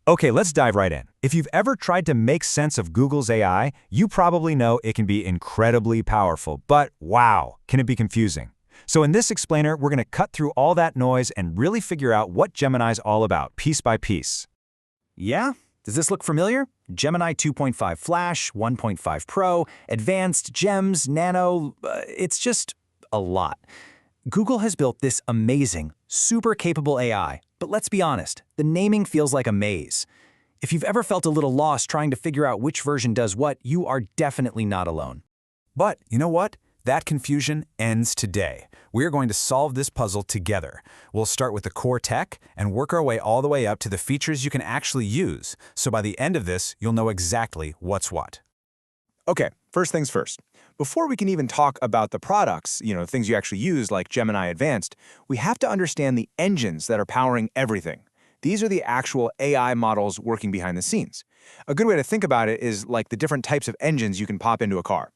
Okay, let's dive right in. If you've ever tried to make sense of Google's AI, you probably know it can be incredibly powerful, but wow, can it be confusing. So in this explainer, we're going to cut through all that noise and really figure out what Gemini's all about, piece by piece. Yeah? Does this look familiar? Gemini 2.5 Flash, 1.5 Pro, Advanced, Gems, Nano, it's just a lot. Google has built this amazing, super capable AI, but let's be honest, the naming feels like a maze. If you've ever felt a little lost trying to figure out which version does what, you are definitely not alone. But you know what? That confusion ends today. We're going to solve this puzzle together. We'll start with the core tech and work our way all the way up to the features you can actually use, so by the end of this, you'll know exactly what's what. Okay, first things first. Before we can even talk about the products, things you actually use like Gemini Advanced, we have to understand the engines that are powering everything. These are the actual AI models working behind the scenes. A good way to think about it is like the different types of engines you can pop into a car.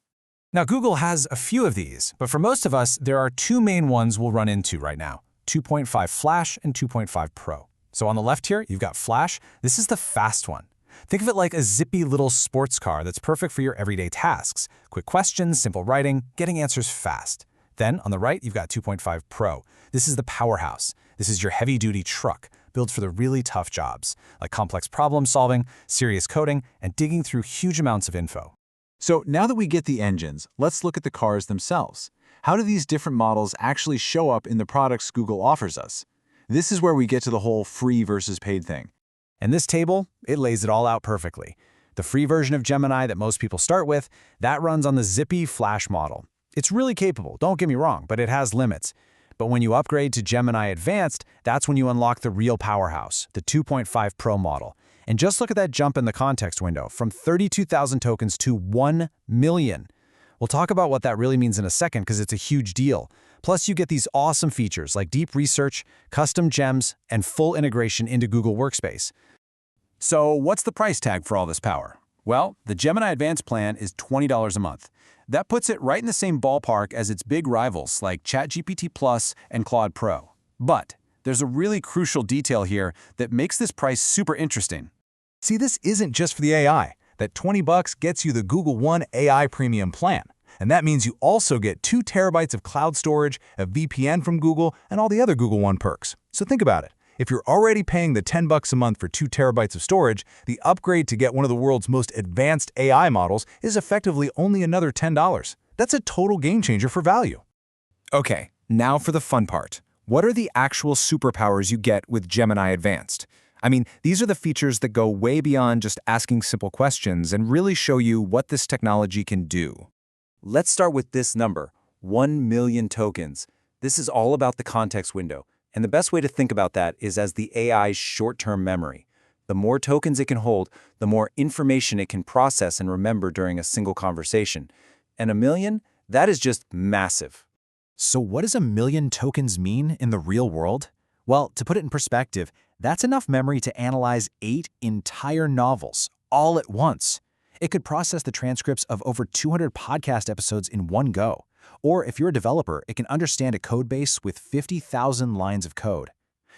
Now, Google has a few of these, but for most of us, there are two main ones we'll run into right now, 2.5 Flash and 2.5 Pro. So on the left here, you've got Flash. This is the fast one. Think of it like a zippy little sports car that's perfect for your everyday tasks. Quick questions, simple writing, getting answers fast. Then on the right, you've got 2.5 Pro. This is the powerhouse. This is your heavy-duty truck, built for the really tough jobs, like complex problem solving, serious coding, and digging through huge amounts of info. So now that we get the engines, let's look at the cars themselves. How do these different models actually show up in the products Google offers us? This is where we get to the whole free versus paid thing. And this table, it lays it all out perfectly. The free version of Gemini that most people start with, that runs on the zippy Flash model. It's really capable, don't get me wrong, but it has limits. But when you upgrade to Gemini Advanced, that's when you unlock the real powerhouse, the 2.5 Pro model. And just look at that jump in the context window, from 32,000 tokens to 1 million. We'll talk about what that really means in a second because it's a huge deal. Plus, you get these awesome features like deep research, custom gems, and full integration into Google Workspace. So what's the price tag for all this power? Well, the Gemini Advanced plan is $20 a month. That puts it right in the same ballpark as its big rivals like ChatGPT Plus and Claude Pro. But there's a really crucial detail here that makes this price super interesting. See, this isn't just for the AI. That $20 gets you the Google One AI Premium plan. And that means you also get 2 terabytes of cloud storage, a VPN from Google, and all the other Google One perks. So think about it. If you're already paying the $10 a month for 2 terabytes of storage, the upgrade to get one of the world's most advanced AI models is effectively only another $10. That's a total game changer for value. Okay, now for the fun part. What are the actual superpowers you get with Gemini Advanced? I mean, these are the features that go way beyond just asking simple questions and really show you what this technology can do. Let's start with this number, 1 million tokens. This is all about the context window. And the best way to think about that is as the AI's short-term memory. The more tokens it can hold, the more information it can process and remember during a single conversation. And 1 million? That is just massive. So what does 1 million tokens mean in the real world? Well, to put it in perspective, that's enough memory to analyze 8 entire novels, all at once. It could process the transcripts of over 200 podcast episodes in one go. Or if you're a developer, it can understand a code base with 50,000 lines of code.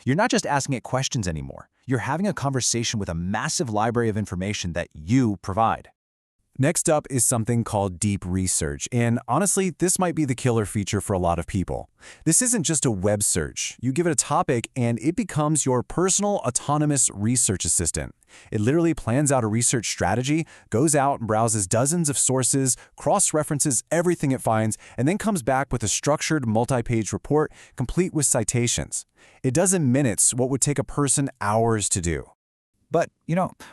You're not just asking it questions anymore. You're having a conversation with a massive library of information that you provide. Next up is something called deep research, and honestly, this might be the killer feature for a lot of people. This isn't just a web search. You give it a topic, and it becomes your personal autonomous research assistant. It literally plans out a research strategy, goes out and browses dozens of sources, cross-references everything it finds, and then comes back with a structured multi-page report complete with citations. It does in minutes what would take a person hours to do. But,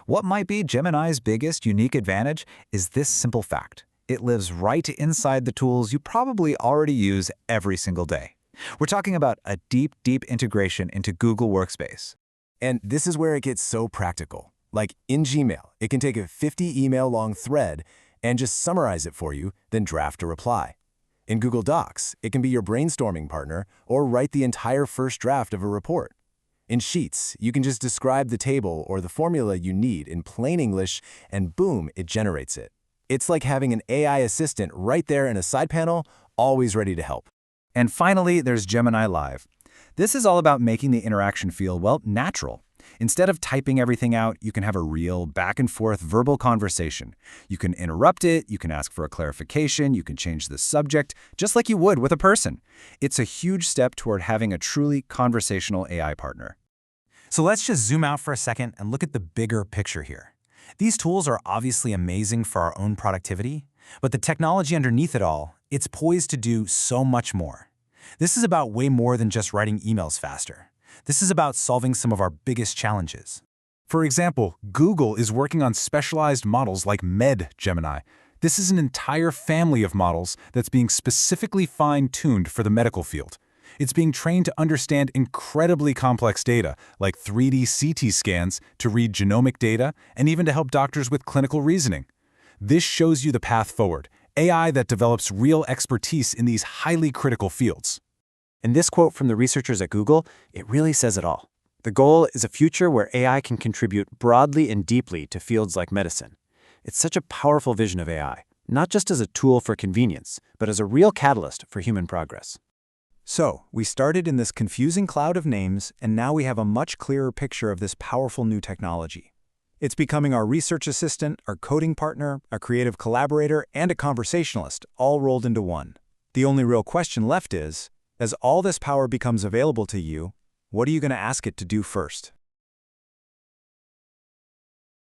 what might be Gemini's biggest unique advantage is this simple fact. It lives right inside the tools you probably already use every single day. We're talking about a deep, deep integration into Google Workspace. And this is where it gets so practical. Like in Gmail, it can take a 50-email-long thread and just summarize it for you, then draft a reply. In Google Docs, it can be your brainstorming partner or write the entire first draft of a report. In Sheets, you can just describe the table or the formula you need in plain English, and boom, it generates it. It's like having an AI assistant right there in a side panel, always ready to help. And finally, there's Gemini Live. This is all about making the interaction feel, well, natural. Instead of typing everything out, you can have a real back-and-forth verbal conversation. You can interrupt it, you can ask for a clarification, you can change the subject, just like you would with a person. It's a huge step toward having a truly conversational AI partner. So let's just zoom out for a second and look at the bigger picture here. These tools are obviously amazing for our own productivity, but the technology underneath it all, it's poised to do so much more. This is about way more than just writing emails faster. This is about solving some of our biggest challenges. For example, Google is working on specialized models like Med-Gemini. This is an entire family of models that's being specifically fine-tuned for the medical field. It's being trained to understand incredibly complex data, like 3D CT scans, to read genomic data, and even to help doctors with clinical reasoning. This shows you the path forward, AI that develops real expertise in these highly critical fields. And this quote from the researchers at Google, it really says it all. The goal is a future where AI can contribute broadly and deeply to fields like medicine. It's such a powerful vision of AI, not just as a tool for convenience, but as a real catalyst for human progress. So, we started in this confusing cloud of names, and now we have a much clearer picture of this powerful new technology. It's becoming our research assistant, our coding partner, a creative collaborator, and a conversationalist, all rolled into one. The only real question left is, as all this power becomes available to you, what are you going to ask it to do first?